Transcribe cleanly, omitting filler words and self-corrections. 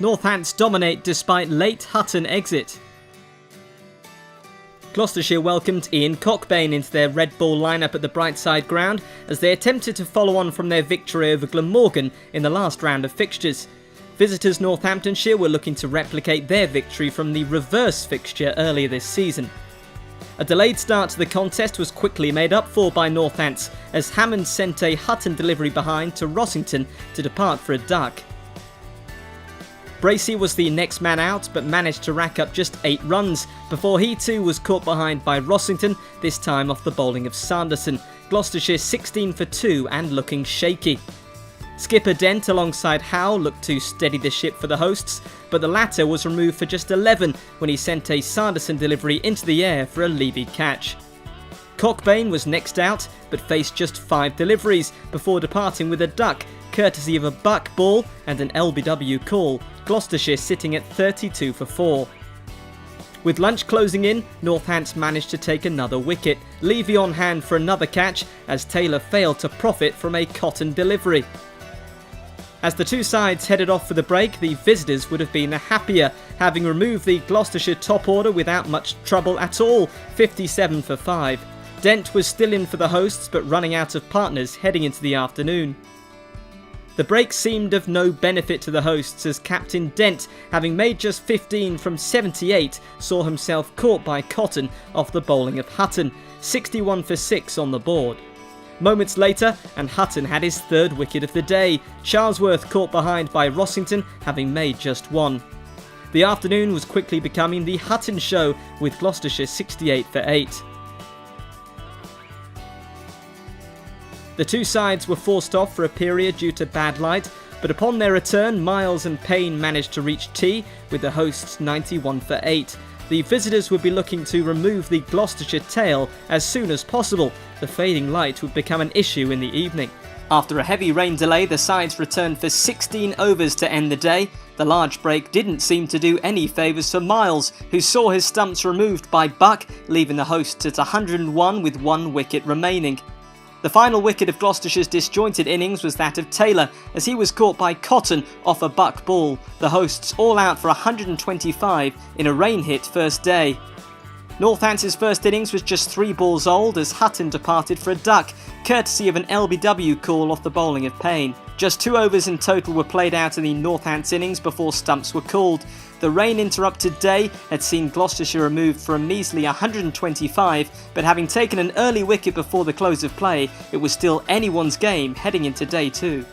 Northants dominate despite late Hutton exit. Gloucestershire welcomed Ian Cockbain into their red ball lineup at the Brightside ground as they attempted to follow on from their victory over Glamorgan in the last round of fixtures. Visitors Northamptonshire were looking to replicate their victory from the reverse fixture earlier this season. A delayed start to the contest was quickly made up for by Northants as Hammond sent a Hutton delivery behind to Rossington to depart for a duck. Bracey was the next man out but managed to rack up just 8 runs before he too was caught behind by Rossington, this time off the bowling of Sanderson. Gloucestershire 16 for 2 and looking shaky. Skipper Dent alongside Howe looked to steady the ship for the hosts, but the latter was removed for just 11 when he sent a Sanderson delivery into the air for a Levy catch. Cockbain was next out but faced just 5 deliveries before departing with a duck, courtesy of a buck ball and an LBW call, Gloucestershire sitting at 32 for 4. With lunch closing in, Northants managed to take another wicket, Levy on hand for another catch as Taylor failed to profit from a Cotton delivery. As the two sides headed off for the break, the visitors would have been the happier, having removed the Gloucestershire top order without much trouble at all, 57 for 5. Dent was still in for the hosts but running out of partners heading into the afternoon. The break seemed of no benefit to the hosts as Captain Dent, having made just 15 from 78, saw himself caught by Cotton off the bowling of Hutton, 61 for 6 on the board. Moments later, and Hutton had his 3rd wicket of the day, Charlesworth caught behind by Rossington, having made just 1. The afternoon was quickly becoming the Hutton show, with Gloucestershire 68 for 8. The two sides were forced off for a period due to bad light, but upon their return, Miles and Payne managed to reach tea, with the hosts 91 for 8. The visitors would be looking to remove the Gloucestershire tail as soon as possible. The fading light would become an issue in the evening. After a heavy rain delay, the sides returned for 16 overs to end the day. The large break didn't seem to do any favours for Miles, who saw his stumps removed by Buck, leaving the hosts at 101 with 1 wicket remaining. The final wicket of Gloucestershire's disjointed innings was that of Taylor, as he was caught by Cotton off a buck ball, the hosts all out for 125 in a rain-hit first day. Northants' first innings was just 3 balls old as Hutton departed for a duck, courtesy of an LBW call off the bowling of Payne. Just 2 overs in total were played out in the Northants innings before stumps were called. The rain-interrupted day had seen Gloucestershire removed for a measly 125, but having taken an early wicket before the close of play, it was still anyone's game heading into day 2.